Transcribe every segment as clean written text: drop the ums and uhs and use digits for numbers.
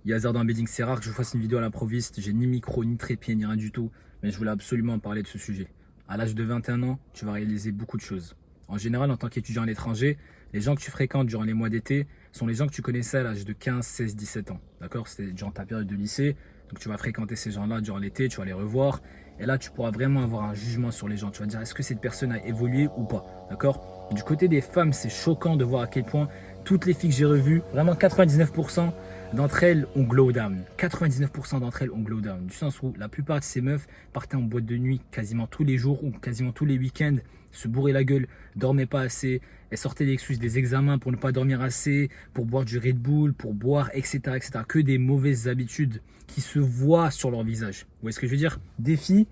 Yazard Embedding, c'est rare que je vous fasse une vidéo à l'improviste. J'ai ni micro, ni trépied, ni rien du tout. Mais je voulais absolument parler de ce sujet. À l'âge de 21 ans, tu vas réaliser beaucoup de choses. En général, en tant qu'étudiant à l'étranger, les gens que tu fréquentes durant les mois d'été sont les gens que tu connaissais à l'âge de 15, 16, 17 ans. D'accord? C'était durant ta période de lycée. Donc tu vas fréquenter ces gens-là durant l'été, tu vas les revoir. Et là, tu pourras vraiment avoir un jugement sur les gens. Tu vas te dire, est-ce que cette personne a évolué ou pas? D'accord? Du côté des femmes, c'est choquant de voir à quel point toutes les filles que j'ai revues, vraiment 99% d'entre elles ont glow down. 99% d'entre elles ont glow down. Du sens où la plupart de ces meufs partaient en boîte de nuit quasiment tous les jours ou quasiment tous les week-ends, se bourraient la gueule, dormaient pas assez, elles sortaient des excuses des examens pour ne pas dormir assez, pour boire du Red Bull, pour boire, etc., etc. Que des mauvaises habitudes qui se voient sur leur visage. Vous voyez ce que je veux dire? Des filles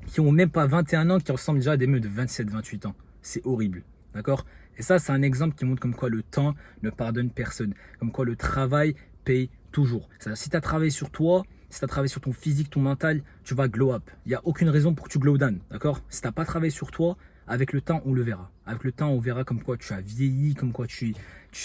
qui ont même pas 21 ans, qui ressemblent déjà à des meufs de 27, 28 ans. C'est horrible. D'accord? Et ça, c'est un exemple qui montre comme quoi le temps ne pardonne personne. Comme quoi le travail paye toujours. C'est-à-dire, si tu as travaillé sur toi, si tu as travaillé sur ton physique, ton mental, tu vas glow up. Il n'y a aucune raison pour que tu glow down. D'accord? Si tu n'as pas travaillé sur toi, avec le temps, on le verra. Avec le temps, on verra comme quoi tu as vieilli, comme quoi tu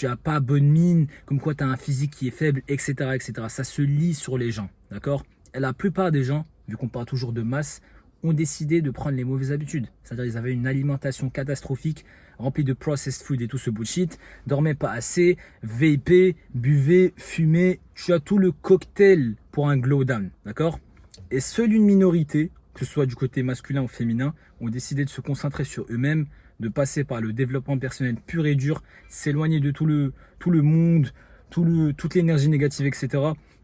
as pas bonne mine, comme quoi tu as un physique qui est faible, etc., etc. Ça se lit sur les gens. D'accord? Et la plupart des gens, vu qu'on parle toujours de masse, ont décidé de prendre les mauvaises habitudes. C'est-à-dire ils avaient une alimentation catastrophique, remplie de processed food et tout ce bullshit, dormaient pas assez, vapaient, buvaient, fumaient. Tu as tout le cocktail pour un glow down, d'accord? Et seule une minorité, que ce soit du côté masculin ou féminin, ont décidé de se concentrer sur eux-mêmes, de passer par le développement personnel pur et dur, s'éloigner de tout le monde, toute l'énergie négative, etc.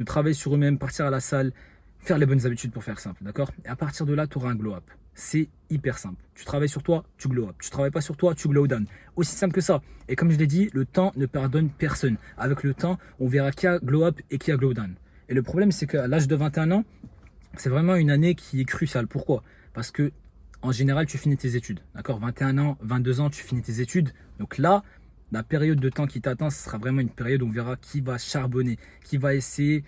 De travailler sur eux-mêmes, partir à la salle, faire les bonnes habitudes pour faire simple, d'accord? Et à partir de là, tu auras un glow up. C'est hyper simple. Tu travailles sur toi, tu glow up. Tu travailles pas sur toi, tu glow down. Aussi simple que ça. Et comme je l'ai dit, le temps ne pardonne personne. Avec le temps, on verra qui a glow up et qui a glow down. Et le problème, c'est qu'à l'âge de 21 ans, c'est vraiment une année qui est cruciale. Pourquoi? Parce que en général, tu finis tes études. D'accord? 21 ans, 22 ans, tu finis tes études. Donc là, la période de temps qui t'attend, ce sera vraiment une période où on verra qui va charbonner, qui va essayer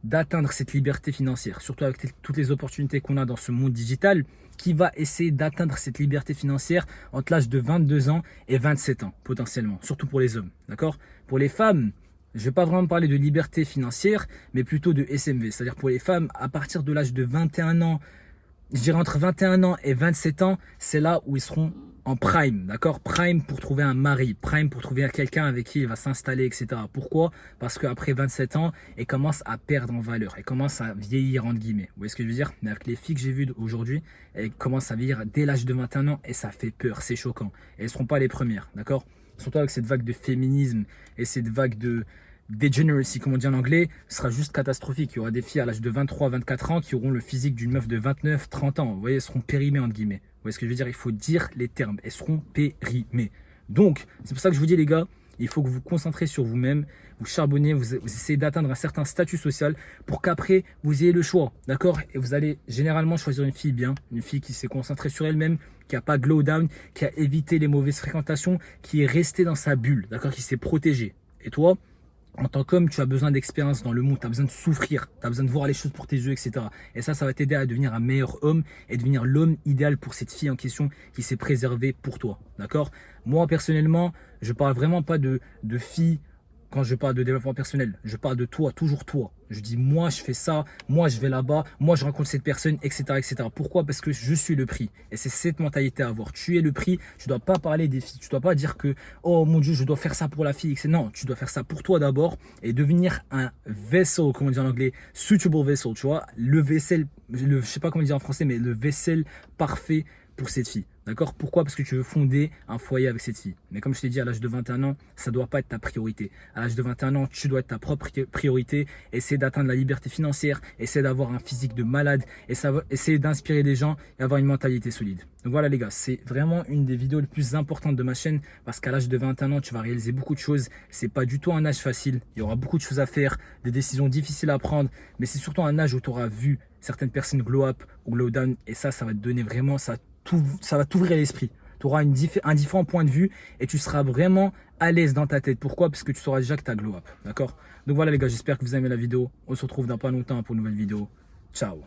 d'atteindre cette liberté financière, surtout avec toutes les opportunités qu'on a dans ce monde digital, qui va essayer d'atteindre cette liberté financière entre l'âge de 22 ans et 27 ans, potentiellement, surtout pour les hommes, d'accord? Pour les femmes, je ne vais pas vraiment parler de liberté financière, mais plutôt de SMV, c'est-à-dire pour les femmes, à partir de l'âge de 21 ans, je dirais entre 21 ans et 27 ans, c'est là où ils seront en prime, d'accord? Prime pour trouver un mari, prime pour trouver quelqu'un avec qui il va s'installer, etc. Pourquoi? Parce qu'après 27 ans, elle commence à perdre en valeur, elle commence à vieillir, entre guillemets. Vous voyez ce que je veux dire? Mais avec les filles que j'ai vues aujourd'hui, elles commencent à vieillir dès l'âge de 21 ans et ça fait peur, c'est choquant. Et elles ne seront pas les premières, d'accord? Surtout avec cette vague de féminisme et cette vague de degeneracy, comme on dit en anglais, sera juste catastrophique. Il y aura des filles à l'âge de 23, 24 ans qui auront le physique d'une meuf de 29, 30 ans. Vous voyez, elles seront périmées, entre guillemets. Vous voyez ce que je veux dire? Il faut dire les termes. Elles seront périmées. Donc, c'est pour ça que je vous dis, les gars, il faut que vous vous concentrez sur vous-même, vous charbonnez, vous essayez d'atteindre un certain statut social pour qu'après, vous ayez le choix. D'accord? Et vous allez généralement choisir une fille bien, une fille qui s'est concentrée sur elle-même, qui n'a pas glow down, qui a évité les mauvaises fréquentations, qui est restée dans sa bulle, d'accord? Qui s'est protégée. Et toi, en tant qu'homme, tu as besoin d'expérience dans le monde, tu as besoin de souffrir, tu as besoin de voir les choses pour tes yeux, etc. Et ça va t'aider à devenir un meilleur homme et devenir l'homme idéal pour cette fille en question qui s'est préservée pour toi. D'accord? Moi, personnellement, je parle vraiment pas de filles quand je parle de développement personnel. Je parle de toi, toujours toi. Je dis, moi, je fais ça, moi, je vais là-bas, moi, je rencontre cette personne, etc., etc. Pourquoi? Parce que je suis le prix. Et c'est cette mentalité à avoir. Tu es le prix, tu dois pas parler des filles. Tu dois pas dire que, oh mon Dieu, je dois faire ça pour la fille. Non, tu dois faire ça pour toi d'abord et devenir un vessel, comme on dit en anglais, suitable vessel, tu vois. Le vaisselle, je sais pas comment dire en français, mais le vaisselle parfait pour cette fille. D'accord? Pourquoi? Parce que tu veux fonder un foyer avec cette fille. Mais comme je t'ai dit, à l'âge de 21 ans, ça ne doit pas être ta priorité. À l'âge de 21 ans, tu dois être ta propre priorité. Essayer d'atteindre la liberté financière, essayer d'avoir un physique de malade, essayer d'inspirer des gens et avoir une mentalité solide. Donc voilà les gars, c'est vraiment une des vidéos les plus importantes de ma chaîne parce qu'à l'âge de 21 ans, tu vas réaliser beaucoup de choses. C'est pas du tout un âge facile. Il y aura beaucoup de choses à faire, des décisions difficiles à prendre, mais c'est surtout un âge où tu auras vu certaines personnes glow up ou glow down et ça va te donner vraiment ça va t'ouvrir l'esprit. Tu auras un différent point de vue et tu seras vraiment à l'aise dans ta tête. Pourquoi? Parce que tu sauras déjà que tu as glow up. D'accord? Donc voilà les gars, j'espère que vous avez aimé la vidéo. On se retrouve dans pas longtemps pour une nouvelle vidéo. Ciao!